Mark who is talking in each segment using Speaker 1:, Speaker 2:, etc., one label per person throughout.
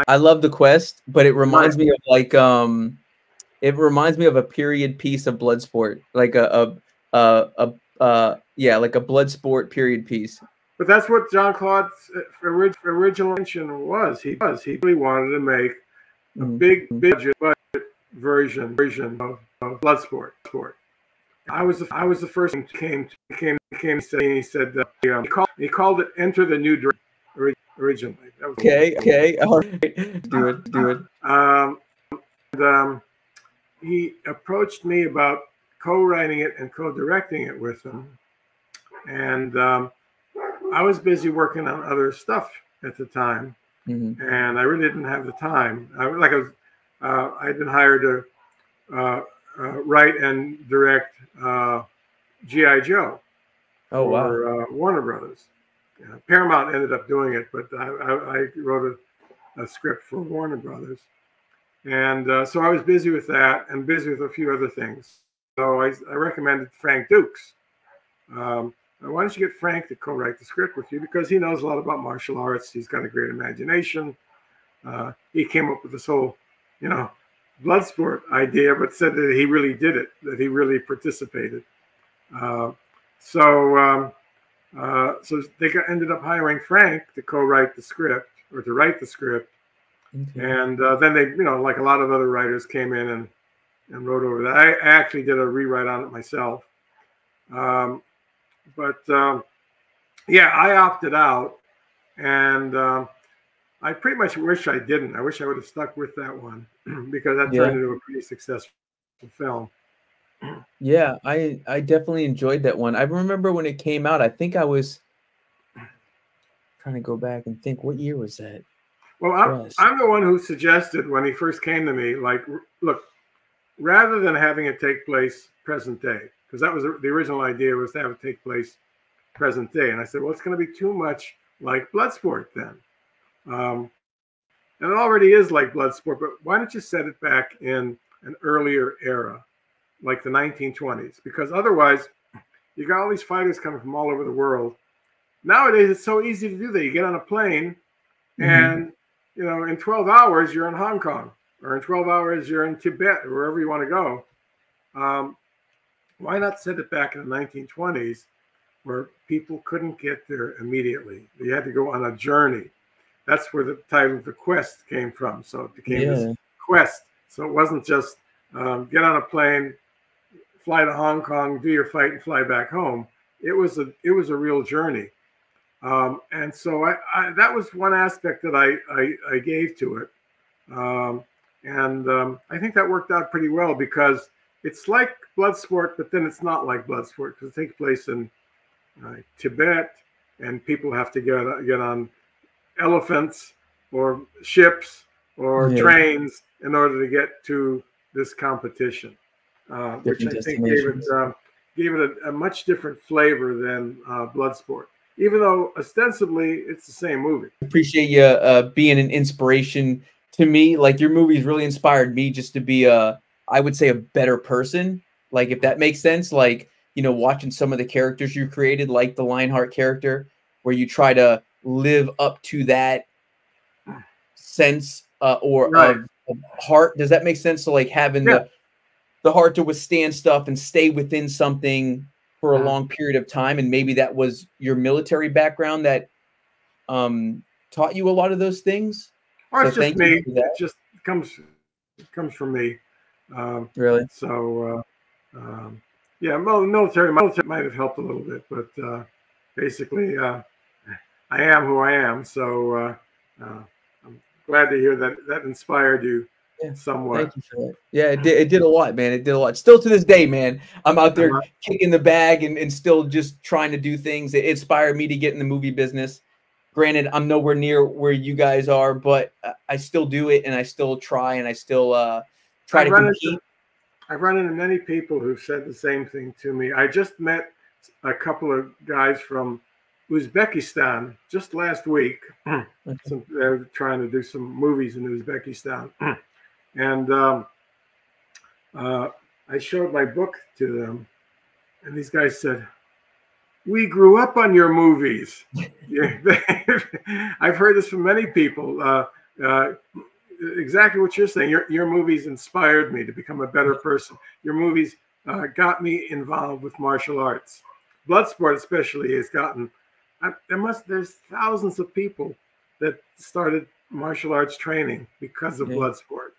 Speaker 1: I love the quest, but it reminds me of like it reminds me of a period piece of Bloodsport, like yeah, like a Bloodsport period piece.
Speaker 2: But that's what Jean Claude's original intention was. He really wanted to make a big budget version of Bloodsport. I was the first one came. He said he called it Enter the New Direction originally. That was
Speaker 1: okay, all right, do it.
Speaker 2: And he approached me about co-writing it and co-directing it with him, and I was busy working on other stuff at the time, and I really didn't have the time. I'd been hired to write and direct G.I. Joe for Warner Brothers. Paramount ended up doing it, but I wrote a script for Warner Brothers. And so I was busy with that and busy with a few other things. So I recommended Frank Dukes. Why don't you get Frank to co-write the script with you? Because he knows a lot about martial arts. He's got a great imagination. He came up with this whole, Bloodsport idea, but said that he really did it, that he really participated. So they ended up hiring Frank to co-write the script or to write the script. And then they, like a lot of other writers, came in and wrote over that. I actually did a rewrite on it myself. Yeah, I opted out, and I pretty much wish I didn't. I wish I would have stuck with that one because that turned into a pretty successful film.
Speaker 1: Yeah, I definitely enjoyed that one. I remember when it came out, I think I was trying to go back and think, what year was that?
Speaker 2: Well, I'm the one who suggested when he first came to me, like, look, rather than having it take place present day, because that was the original idea, was to have it take place present day. And I said, well, it's going to be too much like Bloodsport then. And it already is like Bloodsport, but why don't you set it back in an earlier era, like the 1920s? Because otherwise, you got all these fighters coming from all over the world. Nowadays, it's so easy to do that. You get on a plane and, in 12 hours, you're in Hong Kong, or in 12 hours, you're in Tibet, or wherever you want to go. Why not set it back in the 1920s where people couldn't get there immediately? They had to go on a journey. That's where the title of the quest came from. So it became this quest. So it wasn't just get on a plane, fly to Hong Kong, do your fight, and fly back home. It was a real journey. And so that was one aspect that I gave to it. I think that worked out pretty well because it's like Bloodsport, but then it's not like Bloodsport because it takes place in Tibet, and people have to get on elephants or ships or trains in order to get to this competition, which I think gave it a much different flavor than Bloodsport. Even though ostensibly it's the same movie.
Speaker 1: Appreciate you being an inspiration to me. Like, your movies really inspired me just to be I would say a better person. Like, if that makes sense, like, watching some of the characters you created, like the Lionheart character, where you try to live up to that sense of heart. Does that make sense? So like having the heart to withstand stuff and stay within something for a long period of time. And maybe that was your military background that taught you a lot of those things.
Speaker 2: Or it's just me. It just comes from me.
Speaker 1: Really?
Speaker 2: So, yeah, well, the military might have helped a little bit, but basically, I am who I am. So I'm glad to hear that inspired you somewhat.
Speaker 1: Thank you for that. Yeah, it did a lot, man. It did a lot. Still to this day, man, I'm out there kicking the bag and still just trying to do things. It inspired me to get in the movie business. Granted, I'm nowhere near where you guys are, but I still do it, and I still try, and I still try to compete.
Speaker 2: I've run into many people who've said the same thing to me. I just met a couple of guys from Uzbekistan just last week. They're trying to do some movies in Uzbekistan. And I showed my book to them, and these guys said, "We grew up on your movies." I've heard this from many people. Uh, exactly what you're saying. Your movies inspired me to become a better person. Your movies got me involved with martial arts. Bloodsport especially has gotten. There's thousands of people that started martial arts training because of Bloodsport.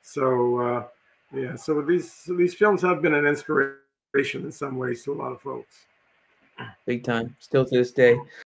Speaker 2: So yeah, so these films have been an inspiration in some ways to a lot of folks.
Speaker 1: Big time, still to this day.